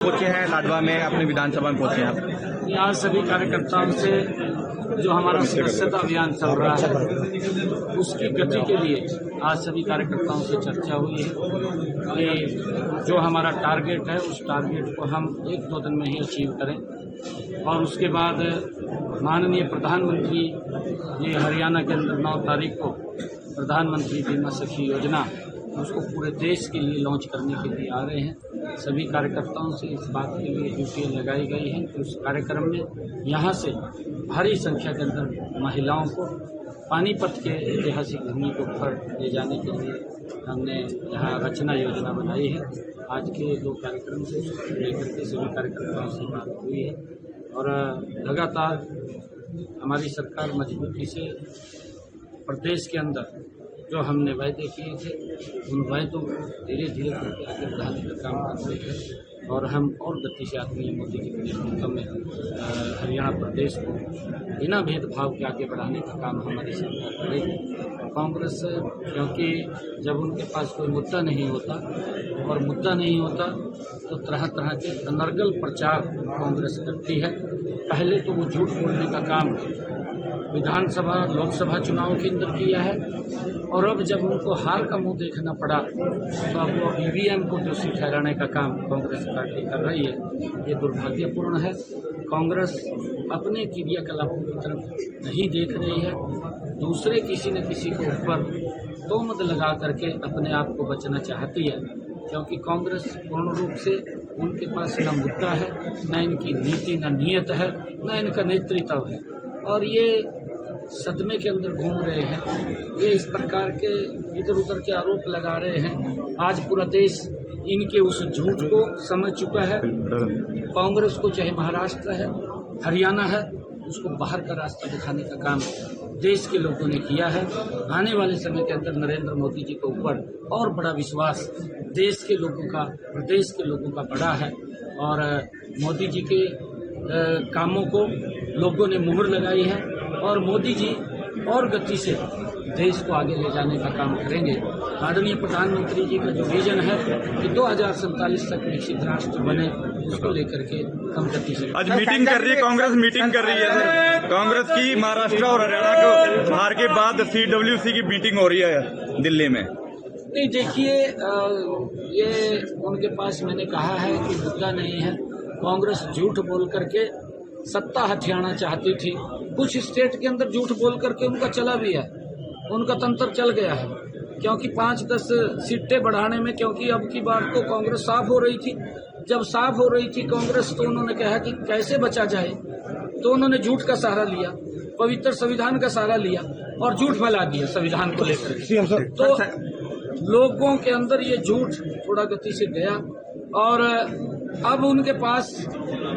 पहुंचे हैं लाडवा में, अपने विधानसभा में पहुंचे हैं आप। यहाँ सभी कार्यकर्ताओं से जो हमारा सदस्यता अभियान चल रहा है उसकी गति के लिए आज सभी कार्यकर्ताओं से चर्चा हुई है कि जो हमारा टारगेट है उस टारगेट को हम 1-2 दिन में ही अचीव करें। और उसके बाद माननीय प्रधानमंत्री ये हरियाणा के अंदर 9 तारीख को प्रधानमंत्री बीमा सखी योजना उसको पूरे देश के लिए लॉन्च करने के लिए आ रहे हैं। सभी कार्यकर्ताओं से इस बात के लिए ड्यूटियाँ लगाई गई हैं कि उस कार्यक्रम में यहाँ से भारी संख्या के अंदर महिलाओं को पानीपत के ऐतिहासिक भूमि को ऊपर ले जाने के लिए हमने यहाँ रचना योजना बनाई है। आज के 2 कार्यक्रम से लेकर के सभी कार्यकर्ताओं से बात हुई है और लगातार हमारी सरकार मजबूती से प्रदेश के अंदर जो हमने वायदे किए थे उन वायदों को धीरे धीरे करके आगे बढ़ाने का काम कर रहे हैं और हम और गति से आदमी मोदी जी के नेतृत्व में हरियाणा प्रदेश को बिना भेदभाव के आगे बढ़ाने का काम हमारी सरकार करेगी। कांग्रेस क्योंकि जब उनके पास कोई मुद्दा नहीं होता और मुद्दा नहीं होता तो तरह तरह के अनर्गल प्रचार कांग्रेस करती है। पहले तो वो झूठ बोलने का काम विधानसभा लोकसभा चुनाव के अंदर किया है और अब जब उनको हार का मुंह देखना पड़ा तो अब वो ईवीएम को दोषी ठहराने का काम कांग्रेस पार्टी कर रही है। ये दुर्भाग्यपूर्ण है। कांग्रेस अपने क्रियाकलापों की तरफ नहीं देख रही है, दूसरे किसी न किसी के ऊपर तोहमत लगा करके अपने आप को बचना चाहती है क्योंकि कांग्रेस पूर्ण रूप से उनके पास न मुद्दा है, न इनकी नीति, न नीयत है, न इनका नेतृत्व है और ये सदमे के अंदर घूम रहे हैं। ये इस प्रकार के इधर उधर के आरोप लगा रहे हैं। आज पूरा देश इनके उस झूठ को समझ चुका है। कांग्रेस को चाहे महाराष्ट्र है, हरियाणा है, उसको बाहर का रास्ता दिखाने का काम देश के लोगों ने किया है। आने वाले समय के अंदर नरेंद्र मोदी जी के ऊपर और बड़ा विश्वास देश के लोगों का, प्रदेश के लोगों का बड़ा है और मोदी जी के कामों को लोगों ने मुहर लगाई है और मोदी जी और गति से देश को आगे ले जाने का काम करेंगे। आदरणीय प्रधानमंत्री जी का जो विजन है कि 2047 तक विकसित राष्ट्र बने, उसको लेकर के हम गति से आज मीटिंग कर रही है कांग्रेस, मीटिंग कर रही है सर। कांग्रेस की महाराष्ट्र और हरियाणा को हार के बाद CWC की मीटिंग हो रही है दिल्ली में। नहीं, देखिए ये उनके पास मैंने कहा है कि मुद्दा नहीं है। कांग्रेस झूठ बोल करके सत्ता हथियाना चाहती थी। कुछ स्टेट के अंदर झूठ बोल करके उनका चला भी है, उनका तंत्र चल गया है क्योंकि 5-10 सीटें बढ़ाने में, क्योंकि अब की बार तो कांग्रेस साफ हो रही थी। जब साफ हो रही थी कांग्रेस तो उन्होंने कहा कि कैसे बचा जाए, तो उन्होंने झूठ का सहारा लिया, पवित्र संविधान का सहारा लिया और झूठ फैला दिया संविधान को लेकर। तो लोगों के अंदर ये झूठ थोड़ा गति से गया और अब उनके पास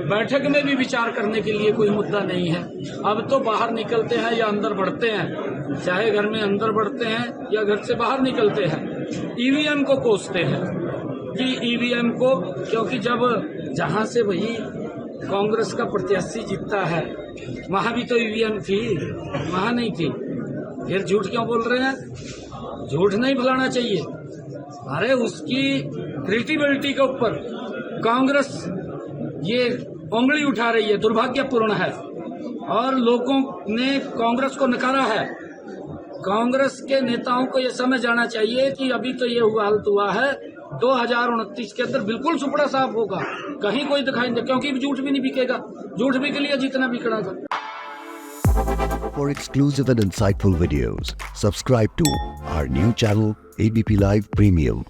बैठक में भी विचार करने के लिए कोई मुद्दा नहीं है। अब तो बाहर निकलते हैं या अंदर बढ़ते हैं, चाहे घर में अंदर बढ़ते हैं या घर से बाहर निकलते हैं, ईवीएम को कोसते हैं कि ईवीएम को, क्योंकि जब जहां से वही कांग्रेस का प्रत्याशी जीतता है वहां भी तो ईवीएम थी, वहां नहीं थी। फिर झूठ क्यों बोल रहे हैं? झूठ नहीं फैलाना चाहिए। अरे उसकी क्रेडिबिलिटी के ऊपर कांग्रेस ये उंगली उठा रही है, दुर्भाग्यपूर्ण है और लोगों ने कांग्रेस को नकारा है। कांग्रेस के नेताओं को ये समझ आना चाहिए कि अभी तो ये हालत हुआ है, 2029 के अंदर बिल्कुल सुपड़ा साफ होगा, कहीं कोई दिखाई नहीं, क्योंकि झूठ भी नहीं बिकेगा। झूठ बिक लिया जितना बिकना था। For exclusive and insightful videos, subscribe to our new channel ABP Live Premium.